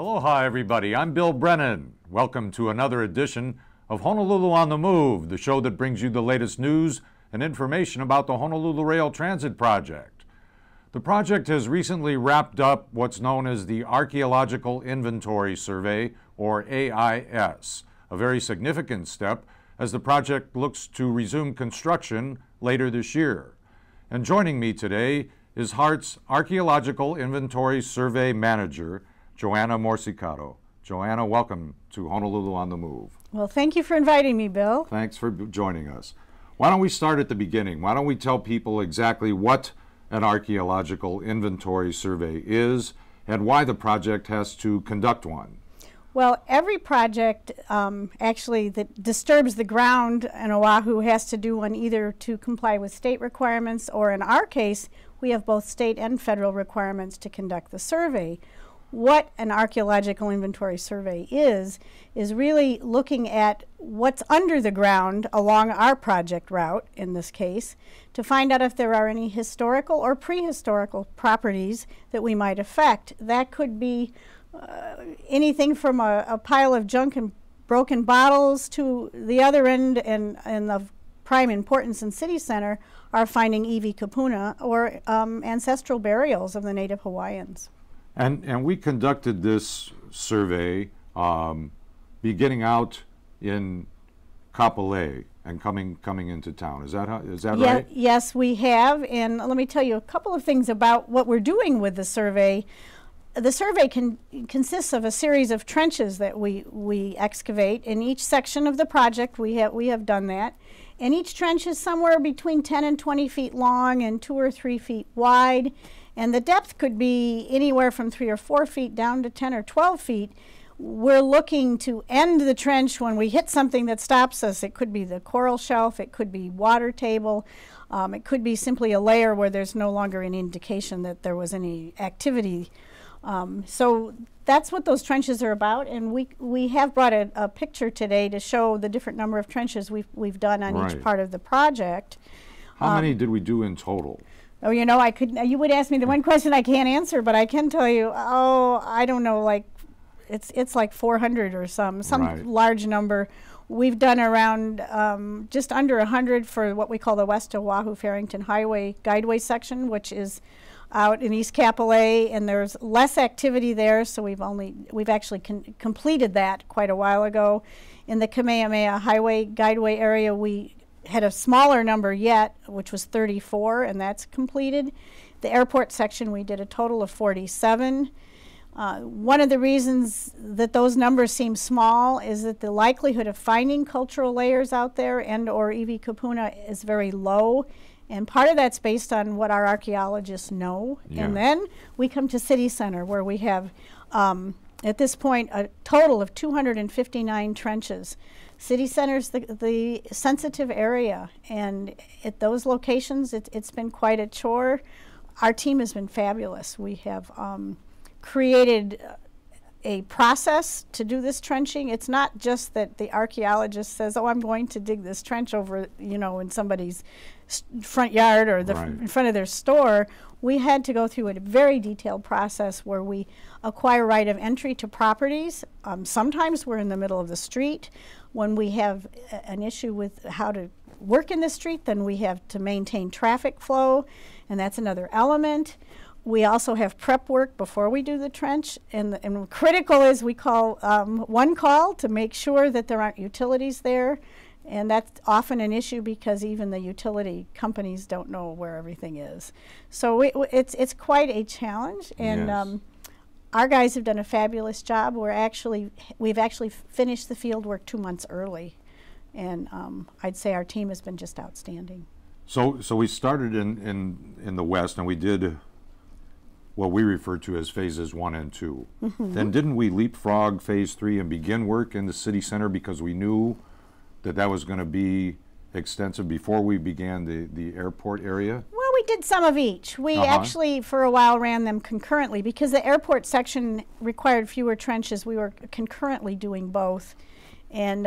Aloha everybody, I'm Bill Brennan. Welcome to another edition of Honolulu on the Move, the show that brings you the latest news and information about the Honolulu Rail Transit Project. The project has recently wrapped up what's known as the Archaeological Inventory Survey, or AIS, a very significant step as the project looks to resume construction later this year. And joining me today is HART's Archaeological Inventory Survey Manager, Joanna Morsicato. Joanna, welcome to Honolulu on the Move. Well, thank you for inviting me, Bill. Thanks for joining us. Why don't we start at the beginning? Why don't we tell people exactly what an archaeological inventory survey is and why the project has to conduct one? Well, every project actually that disturbs the ground in Oahu has to do one either to comply with state requirements, or in our case, we have both state and federal requirements to conduct the survey. What an archaeological inventory survey is really looking at what's under the ground along our project route, in this case, to find out if there are any historical or prehistorical properties that we might affect. That could be anything from a pile of junk and broken bottles to the other end, and of prime importance in City Center are finding iwi kupuna, or ancestral burials of the native Hawaiians. And we conducted this survey beginning out in Kapolei and coming into town. Is that right? Yes, we have. And let me tell you a couple of things about what we're doing with the survey. The survey consists of a series of trenches that we excavate. In each section of the project, we have done that. And each trench is somewhere between 10 and 20 feet long and 2 or 3 feet wide. And the depth could be anywhere from 3 or 4 feet down to 10 or 12 feet. We're looking to end the trench when we hit something that stops us. It could be the coral shelf, it could be water table, it could be simply a layer where there's no longer any indication that there was any activity. So that's what those trenches are about, and we have brought a picture today to show the different number of trenches we've done on each part of the project. How many did we do in total? Oh, you know, you would ask me the one question I can't answer, but I can tell you, I don't know, like, it's like 400 or some large number. We've done around just under 100 for what we call the West Oahu Farrington Highway Guideway section, which is out in East Kapolei, and there's less activity there, so we've actually completed that quite a while ago. In the Kamehameha Highway Guideway area, we had a smaller number yet, which was 34, and that's completed. The airport section, we did a total of 47. One of the reasons that those numbers seem small is that the likelihood of finding cultural layers out there and or iwi kupuna is very low. And part of that's based on what our archaeologists know. Yeah. And then we come to City Center, where we have, at this point, a total of 259 trenches. City Center's the sensitive area, and at those locations, it's been quite a chore. Our team has been fabulous. We have created a process to do this trenching. It's not just that the archaeologist says, "Oh, I'm going to dig this trench over, in somebody's front yard or in front of their store." We had to go through a very detailed process where we acquire right of entry to properties. Sometimes we're in the middle of the street. When we have an issue with how to work in the street, then we have to maintain traffic flow, and that's another element. We also have prep work before we do the trench, and critical is we call one call to make sure that there aren't utilities there, and that's often an issue because even the utility companies don't know where everything is. So it's quite a challenge, and yes. Our guys have done a fabulous job. We've actually finished the field work 2 months early, and I'd say our team has been just outstanding. So we started in the west, and we did what we refer to as phases 1 and 2. Mm-hmm. Then didn't we leapfrog phase 3 and begin work in the City Center because we knew that was going to be extensive before we began the airport area? Well, we did some of each. We actually, for a while, ran them concurrently because the airport section required fewer trenches. We were concurrently doing both. And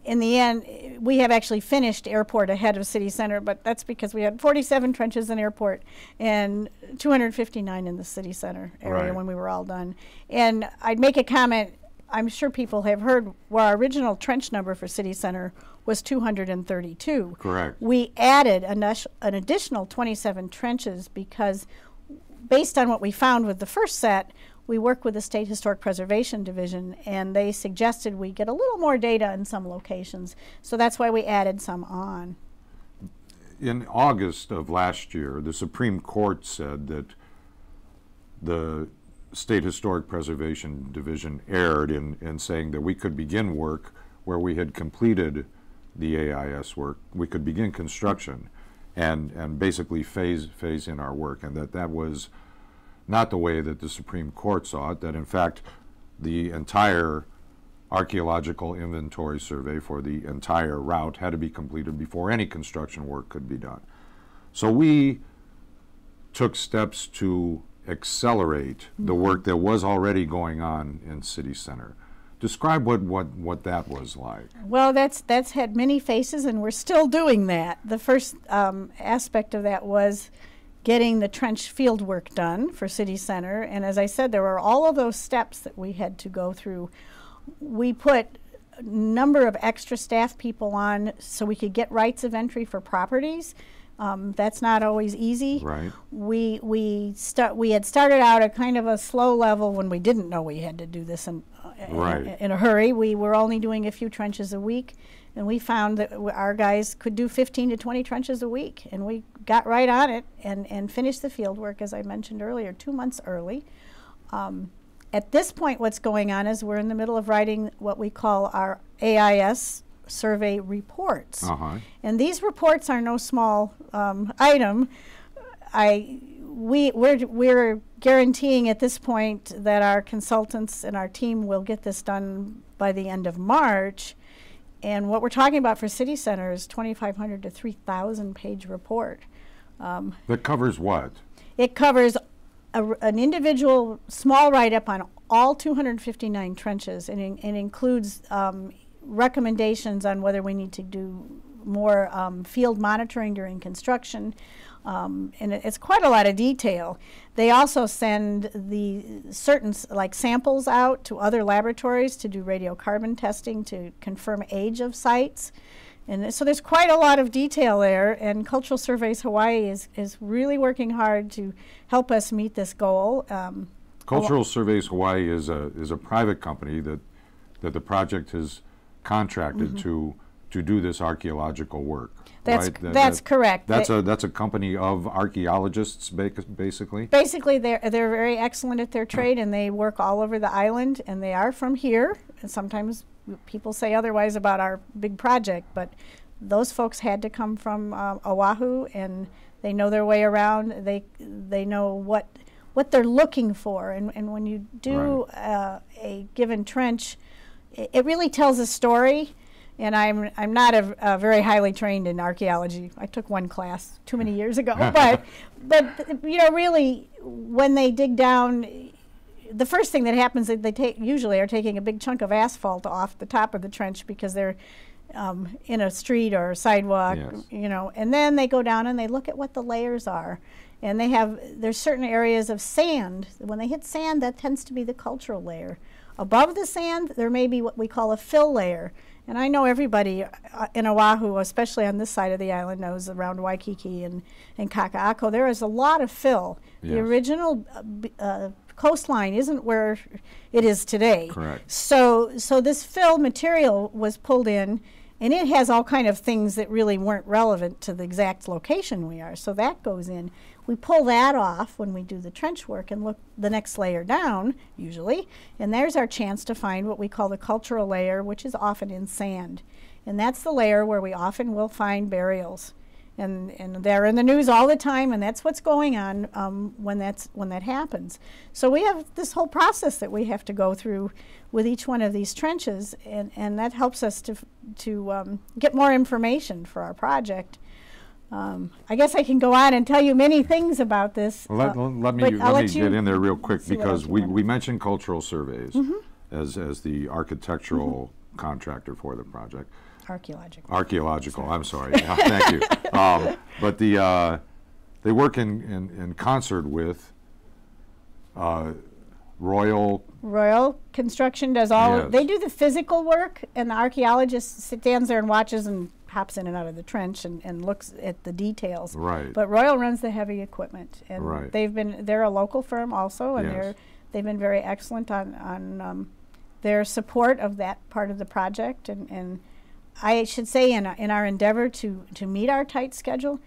in the end, we have actually finished airport ahead of city center, but that's because we had 47 trenches in airport and 259 in the city center area when we were all done. And I'd make a comment, I'm sure people have heard, where our original trench number for city center was 232. Correct. We added an additional 27 trenches because based on what we found with the first set, we worked with the State Historic Preservation Division, and they suggested we get a little more data in some locations. So that's why we added some on. In August of last year, the Supreme Court said that the State Historic Preservation Division erred in saying that we could begin work where we had completed the AIS work. We could begin construction and basically phase in our work, and that was not the way that the Supreme Court saw it, that in fact the entire archaeological inventory survey for the entire route had to be completed before any construction work could be done. So we took steps to accelerate the work that was already going on in City Center. Describe what that was like. Well, that's had many faces, and we're still doing that. The first aspect of that was getting the trench field work done for City Center, and as I said, there were all of those steps that we had to go through. We put a number of extra staff people on so we could get rights of entry for properties. That's not always easy. Right. We had started out at kind of a slow level when we didn't know we had to do this in a hurry. We were only doing a few trenches a week, and we found that our guys could do 15 to 20 trenches a week, and we got right on it and finished the field work, as I mentioned earlier, 2 months early. At this point, what's going on is we're in the middle of writing what we call our AIS survey reports. And these reports are no small item. We're guaranteeing at this point that our consultants and our team will get this done by the end of March. And what we're talking about for City Center is 2,500 to 3,000 page report. That covers what? It covers an individual small write-up on all 259 trenches, and includes recommendations on whether we need to do more field monitoring during construction. And it's quite a lot of detail. They also send the certain samples out to other laboratories to do radiocarbon testing to confirm age of sites. And so there's quite a lot of detail there, and Cultural Surveys Hawaii is really working hard to help us meet this goal. Cultural Surveys Hawaii is a private company that the project has contracted to do this archaeological work. That's correct. That's a company of archaeologists, basically. Basically, they're very excellent at their trade, and they work all over the island, and they are from here. And sometimes people say otherwise about our big project, but those folks had to come from Oahu, and they know their way around. They know what they're looking for, and when you do a given trench, it really tells a story. And I'm not a very highly trained in archaeology. I took one class too many years ago. but really, when they dig down, the first thing that happens is they usually are taking a big chunk of asphalt off the top of the trench because they're in a street or a sidewalk, and then they go down and they look at what the layers are. And there's certain areas of sand. When they hit sand, that tends to be the cultural layer. Above the sand, there may be what we call a fill layer. And I know everybody in Oahu, especially on this side of the island, knows around Waikiki and Kaka'ako, there is a lot of fill. Yes. The original coastline isn't where it is today. Correct. So this fill material was pulled in, and it has all kind of things that really weren't relevant to the exact location we are. So that goes in. We pull that off when we do the trench work and look the next layer down, usually, and there's our chance to find what we call the cultural layer, which is often in sand. And that's the layer where we often will find burials. And they're in the news all the time, and that's what's going on when that happens. So we have this whole process that we have to go through with each one of these trenches, and that helps us to get more information for our project. I guess I can go on and tell you many things about this. Well, let me get in there real quick, because we mentioned Cultural Surveys as the architectural contractor for the project. Archaeological. Archaeological, I'm sorry. Yeah, thank you. But they work in concert with Royal Construction does all. Yes. They do the physical work, and the archaeologist stands there and watches and hops in and out of the trench and looks at the details. Right. But Royal runs the heavy equipment, and Right. they're a local firm also, and Yes. they've been very excellent on their support of that part of the project, and I should say in our endeavor to meet our tight schedule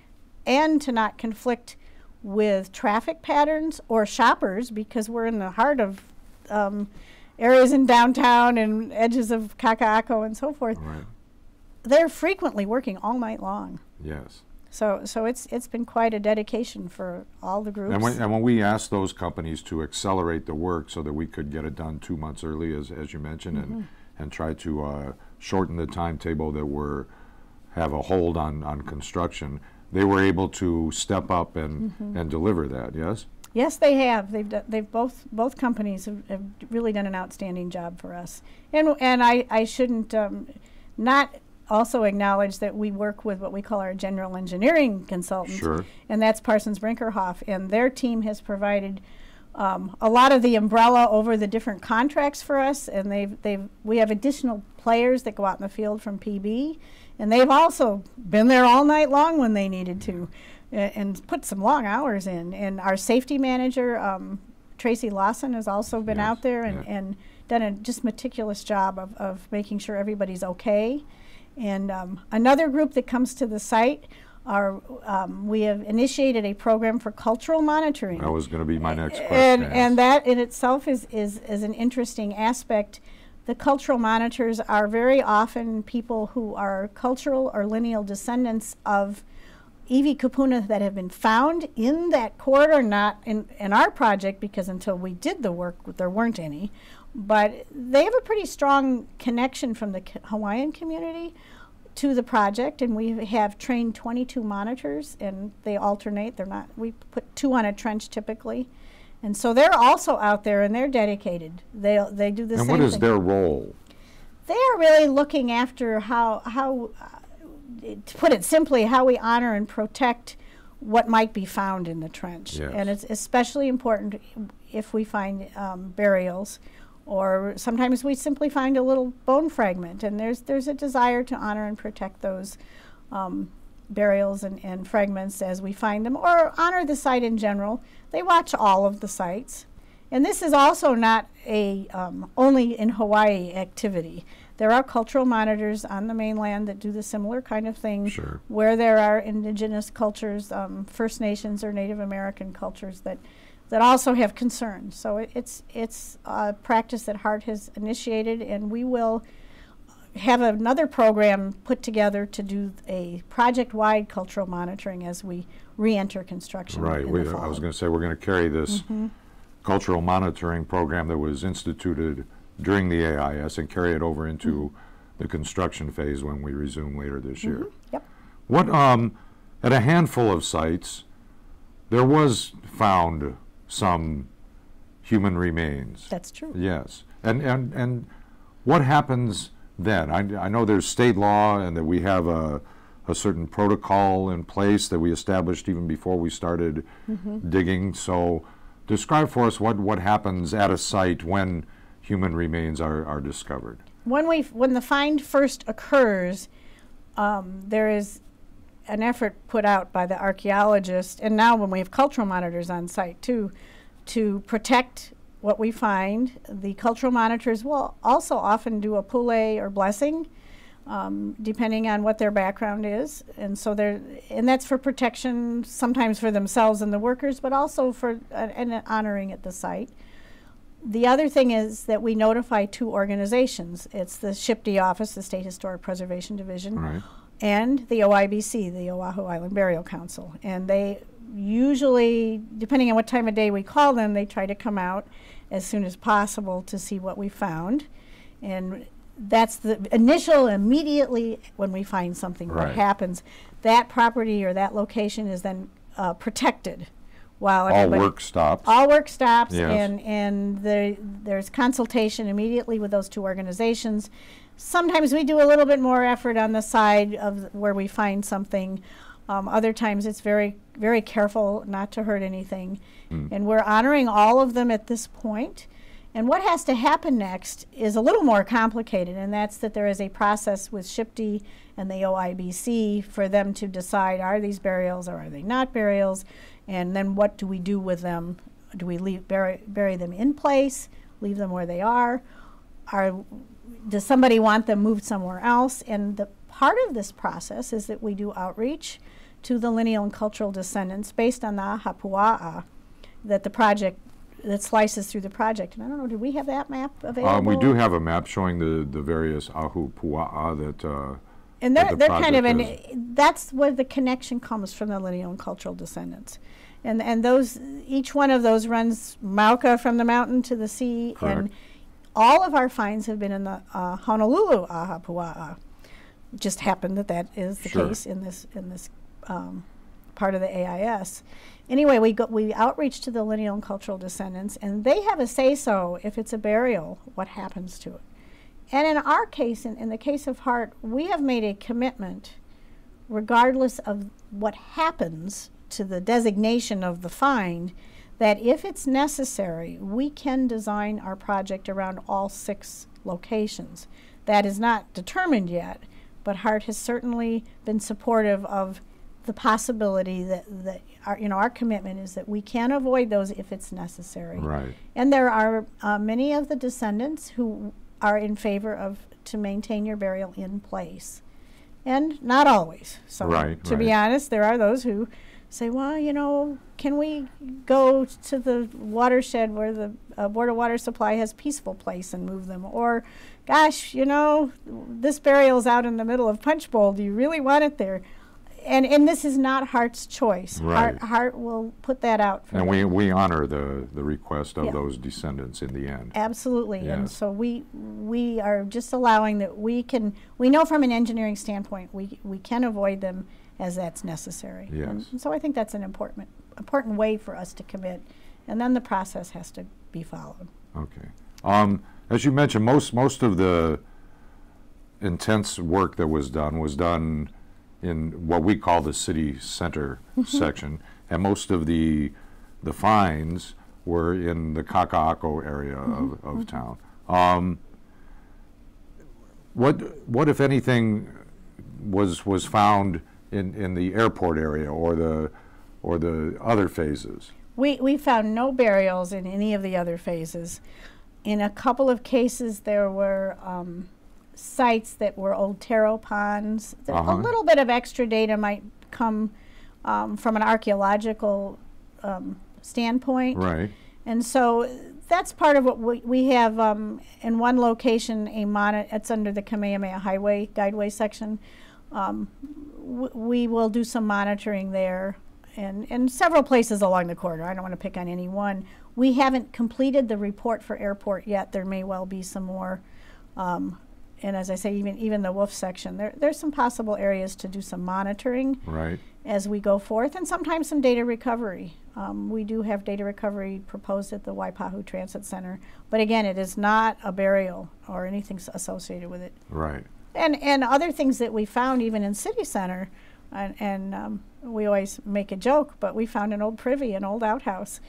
and to not conflict with traffic patterns or shoppers, because we're in the heart of areas in downtown and edges of Kaka'ako and so forth. Right. They're frequently working all night long. Yes. So it's been quite a dedication for all the groups. And when we asked those companies to accelerate the work so that we could get it done 2 months early, as you mentioned, and try to shorten the timetable that have a hold on construction, they were able to step up and deliver that. Yes. Yes, they have. They've both companies have really done an outstanding job for us. And I shouldn't not also acknowledge that we work with what we call our general engineering consultant, Sure. and that's Parsons Brinkerhoff, and their team has provided a lot of the umbrella over the different contracts for us, and we have additional players that go out in the field from PB, and they've also been there all night long when they needed to, and put some long hours in. And our safety manager, Tracy Lawson, has also been Yes, out there yeah. and done a just meticulous job of making sure everybody's okay. And another group that comes to the site we have initiated a program for cultural monitoring. That was going to be my next question. And that in itself is an interesting aspect. The cultural monitors are very often people who are cultural or lineal descendants of Iwi Kupuna that have been found in that corridor, not in our project, because until we did the work, there weren't any. But they have a pretty strong connection from the Hawaiian community to the project, and we have trained 22 monitors, and they alternate. We put 2 on a trench typically. And so they're also out there, and they're dedicated. They do the same thing. And what is their role? They are really looking after how to put it simply, how we honor and protect what might be found in the trench. Yes. And it's especially important if we find burials, or sometimes we simply find a little bone fragment, and there's a desire to honor and protect those burials and fragments as we find them, or honor the site in general. They watch all of the sites. And this is also not a only in Hawaii activity. There are cultural monitors on the mainland that do the similar kind of thing, Sure. where there are indigenous cultures, First Nations or Native American cultures that also have concerns. So it's a practice that HART has initiated, and we will have another program put together to do a project-wide cultural monitoring as we re-enter construction. Right. in the fall. I was going to say we're going to carry this cultural monitoring program that was instituted during the AIS and carry it over into the construction phase when we resume later this year. Yep. What at a handful of sites, there was found some human remains. That's true. Yes. And what happens then? I know there's state law and that we have a certain protocol in place that we established even before we started digging. So describe for us what happens at a site when human remains are discovered. When the find first occurs, there is an effort put out by the archaeologist, and now when we have cultural monitors on site too, to protect what we find. The cultural monitors will also often do a pule or blessing, depending on what their background is, and so and that's for protection, sometimes for themselves and the workers, but also for and honoring at the site. The other thing is that we notify 2 organizations. It's the SHPD office, the State Historic Preservation Division, Right. and the OIBC, the Oahu Island Burial Council. And they usually, depending on what time of day we call them, they try to come out as soon as possible to see what we found. And that's the initial, immediately when we find something, Right. what happens. That property or that location is then protected while All everybody... work stops. All work stops, Yes. and there's consultation immediately with those 2 organizations. Sometimes we do a little bit more effort on the side of where we find something. Other times it's very, very careful not to hurt anything. And we're honoring all of them at this point. And what has to happen next is a little more complicated, and that's that there is a process with SHPE and the OIBC for them to decide, are these burials or are they not burials, and then what do we do with them? Do we bury them in place, leave them where they are? Does somebody want them moved somewhere else? And the part of this process is that we do outreach to the lineal and cultural descendants based on the Ahapua'a that the project that slices through the project. And I don't know, do we have that map available? We do have a map showing the various Ahapua'a that and they're kind of that's where the connection comes from, the lineal and cultural descendants. And those, each one of those runs Mauka from the mountain to the sea. Correct. And all of our finds have been in the Honolulu Ahapua'a. It just happened that that is the case in this part of the AIS. Anyway, we outreach to the lineal and cultural descendants, and they have a say-so if it's a burial, what happens to it. And in our case, in the case of Hart, we have made a commitment, regardless of what happens to the designation of the find, that if it's necessary, we can design our project around all 6 locations. That is not determined yet, but Hart has certainly been supportive of the possibility that our commitment is that we can avoid those if it's necessary. Right. And there are many of the descendants who are in favor of to maintain your burial in place, and not always. So to be honest, there are those who say, well, you know, can we go to the watershed where the Board of Water Supply has peaceful place and move them? Or, gosh, you know, this burial's out in the middle of Punch Bowl. Do you really want it there? And this is not Hart's choice. Right. Hart will put that out for and them. we honor the request of those descendants in the end. Absolutely. Yes. And so we are just allowing that we know from an engineering standpoint we can avoid them as that's necessary. Yes. And so I think that's an important way for us to commit, and then the process has to be followed. Okay. As you mentioned, most of the intense work that was done in what we call the city center section, and most of the finds were in the Kaka'ako area of town. What if anything was found in the airport area or the other phases? We found no burials in any of the other phases. In a couple of cases, there were sites that were old taro ponds. A little bit of extra data might come from an archaeological standpoint. Right. And so that's part of what we have in one location, it's under the Kamehameha Highway Guideway section. We will do some monitoring there and several places along the corridor. I don't want to pick on any one. We haven't completed the report for airport yet. There may well be some more. And as I say, even the Wolf section, there's some possible areas to do some monitoring as we go forth, and sometimes some data recovery. We do have data recovery proposed at the Waipahu Transit Center, but again, it is not a burial or anything associated with it. Right. And other things that we found even in City Center, and we always make a joke, but we found an old privy, an old outhouse,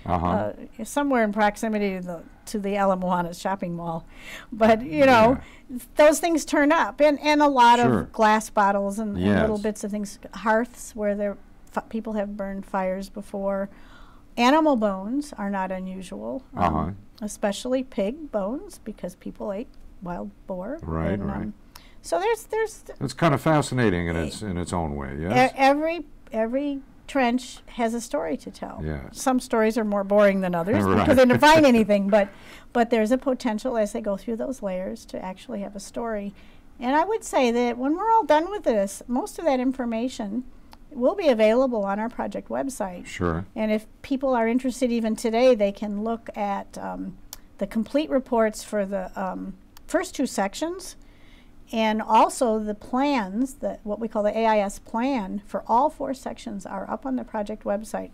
somewhere in proximity to the Ala Moana shopping mall. But, you know, those things turn up, and a lot of glass bottles and little bits of things, hearths where people have burned fires before. Animal bones are not unusual, especially pig bones, because people ate wild boar. Right, right. So there's it's kind of fascinating in its own way. Yes. Every trench has a story to tell. Yes. Some stories are more boring than others because they didn't find anything, but there's a potential as they go through those layers to actually have a story. And I would say that when we're all done with this, most of that information will be available on our project website. Sure. And if people are interested even today, they can look at the complete reports for the first 2 sections. And also the plans, what we call the AIS plan for all 4 sections are up on the project website.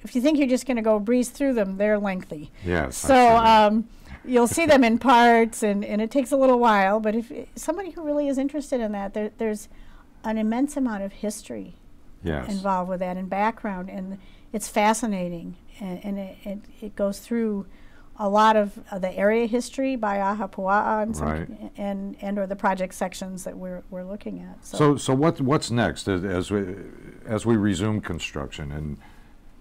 If you think you're just going to go breeze through them, they're lengthy. Yes. So You'll see them in parts, and it takes a little while. But if somebody who really is interested in that, there's an immense amount of history involved with that and background, and it's fascinating. And it goes through a lot of the area history by Ahapua'a and or the project sections that we're looking at. So what's next as we resume construction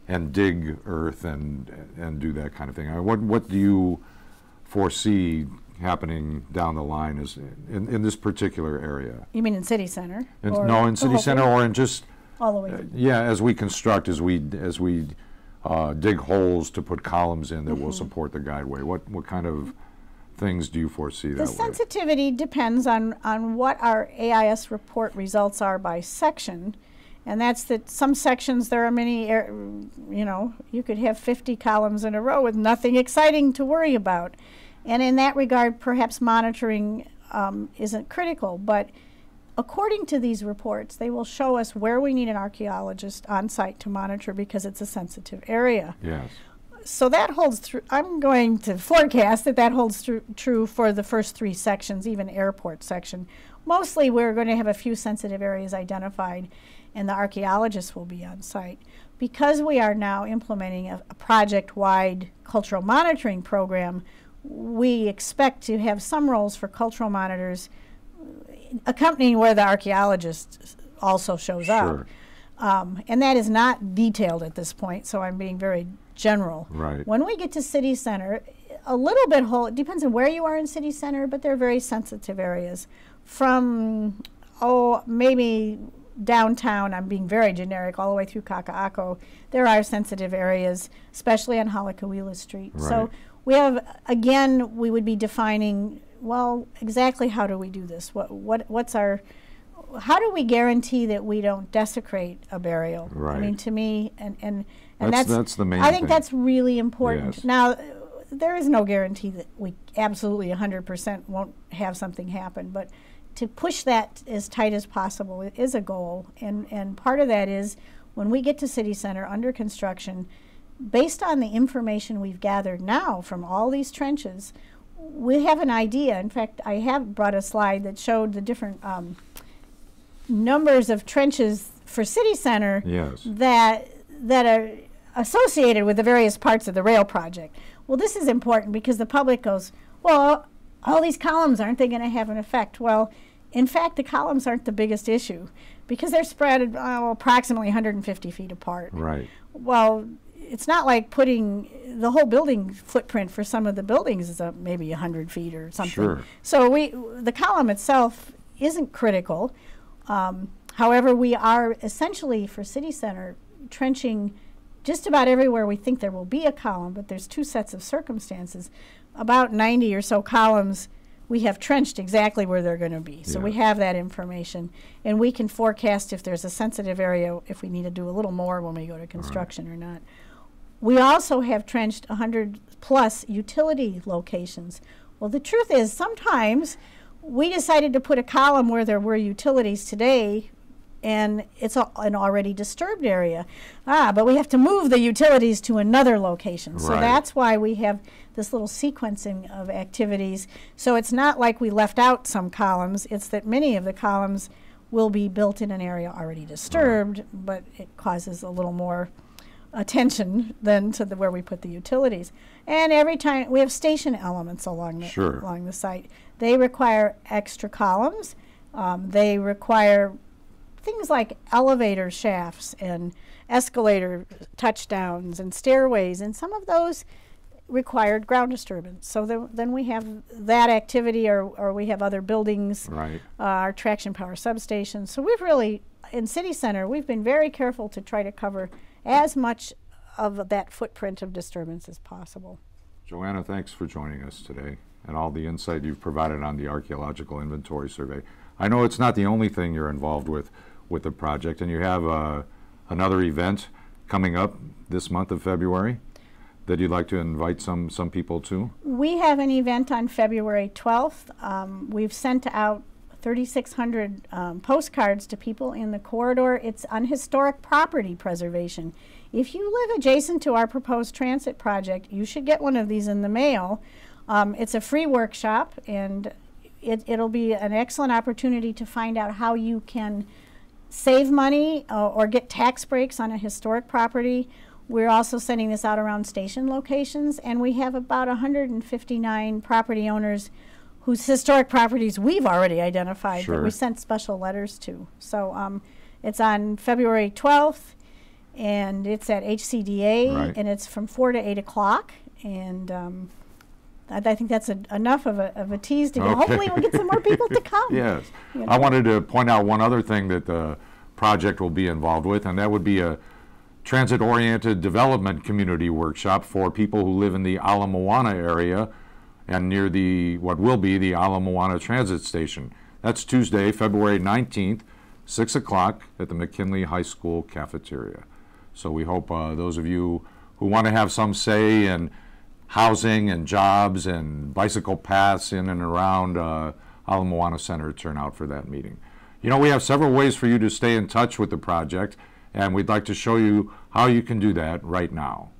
and dig earth and do that kind of thing? What do you foresee happening down the line is in this particular area? You mean in City Center? No, in City Center, or in just all the way. Yeah, as we construct, as we dig holes to put columns in that will support the guideway. What kind of things do you foresee that way? The sensitivity depends on what our AIS report results are by section. And that's that some sections there are many, you could have 50 columns in a row with nothing exciting to worry about. And in that regard, perhaps monitoring isn't critical. But according to these reports, they will show us where we need an archaeologist on site to monitor because it's a sensitive area. Yes. So that holds true. I'm going to forecast that holds true for the first 3 sections, even airport section. Mostly we're going to have a few sensitive areas identified, and the archaeologists will be on site. Because we are now implementing a project-wide cultural monitoring program, we expect to have some roles for cultural monitors accompanying where the archaeologist also shows up. And that is not detailed at this point, so I'm being very general. Right. When we get to City Center, a little bit it depends on where you are in City Center, but they're very sensitive areas. From, maybe downtown, I'm being very generic, all the way through Kaka'ako, there are sensitive areas, especially on Halakawila Street. Right. So we have, again, we would be defining, well, exactly how do we do this? What's our, how do we guarantee that we don't desecrate a burial? Right. I mean, to me, and that's the main I think thing. that's really important. Yes. Now, there is no guarantee that we absolutely 100% won't have something happen, but to push that as tight as possible is a goal. And part of that is when we get to City Center under construction, based on the information we've gathered now from all these trenches, we have an idea. In fact, I have brought a slide that showed the different numbers of trenches for City Center that are associated with the various parts of the rail project. Well, this is important because the public goes, well, all these columns, aren't they going to have an effect? Well, in fact, the columns aren't the biggest issue because they're spread approximately 150 feet apart. Right. Well, it's not like putting the whole building footprint for some of the buildings is maybe 100 feet or something. Sure. So the column itself isn't critical. However, we are essentially for City Center trenching just about everywhere we think there will be a column, but there's 2 sets of circumstances. About 90 or so columns we have trenched exactly where they're going to be. So we have that information, and we can forecast if there's a sensitive area, if we need to do a little more when we go to construction or not. We also have trenched 100 plus utility locations. Well, the truth is sometimes we decided to put a column where there were utilities today, and it's an already disturbed area. But we have to move the utilities to another location. So that's why we have this little sequencing of activities. So it's not like we left out some columns. It's that many of the columns will be built in an area already disturbed, but it causes a little more attention than to where we put the utilities. And every time we have station elements along the site. They require extra columns. They require things like elevator shafts and escalator touchdowns and stairways, and some of those required ground disturbance. So then we have that activity, or we have other buildings, our traction power substations. So we've really, in City Center, we've been very careful to try to cover as much of that footprint of disturbance as possible. Joanna, thanks for joining us today and all the insight you've provided on the archaeological inventory survey. I know it's not the only thing you're involved with the project, and you have another event coming up this month of February that you'd like to invite some people to. We have an event on February 12th. We've sent out 3,600 postcards to people in the corridor. It's on historic property preservation. If you live adjacent to our proposed transit project, you should get one of these in the mail. It's a free workshop, and it'll be an excellent opportunity to find out how you can save money or get tax breaks on a historic property. We're also sending this out around station locations, and we have about 159 property owners whose historic properties we've already identified that we sent special letters to. So it's on February 12th, and it's at HCDA, and it's from 4 to 8 o'clock. And I think that's enough of a tease to go. Hopefully we'll get some more people to come. Yes. You know? I wanted to point out one other thing that the project will be involved with, and that would be a transit-oriented development community workshop for people who live in the Ala Moana area and near what will be the Ala Moana Transit Station. That's Tuesday, February 19th, 6 o'clock at the McKinley High School cafeteria. So we hope those of you who want to have some say in housing and jobs and bicycle paths in and around Ala Moana Center turn out for that meeting. You know, we have several ways for you to stay in touch with the project, and we'd like to show you how you can do that right now.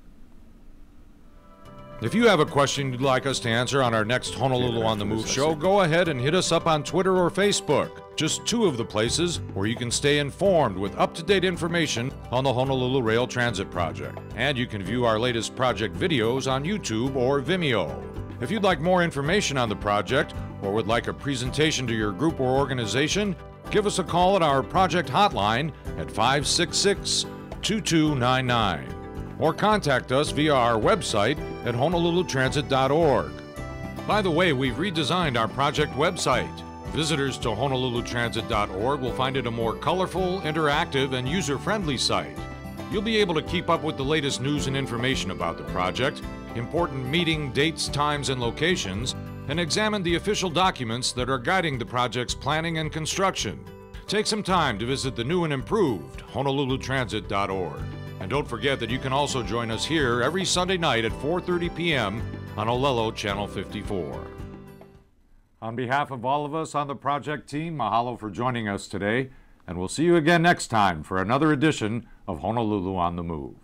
If you have a question you'd like us to answer on our next Honolulu on the Move show, go ahead and hit us up on Twitter or Facebook. Just two of the places where you can stay informed with up-to-date information on the Honolulu Rail Transit Project. And you can view our latest project videos on YouTube or Vimeo. If you'd like more information on the project or would like a presentation to your group or organization, give us a call at our project hotline at 566-2299 or contact us via our website at honolulutransit.org. By the way, we've redesigned our project website. Visitors to honolulutransit.org will find it a more colorful, interactive, and user-friendly site. You'll be able to keep up with the latest news and information about the project, important meeting dates, times, and locations, and examine the official documents that are guiding the project's planning and construction. Take some time to visit the new and improved honolulutransit.org. And don't forget that you can also join us here every Sunday night at 4:30 p.m. on Olelo Channel 54. On behalf of all of us on the project team, mahalo for joining us today, and we'll see you again next time for another edition of Honolulu on the Move.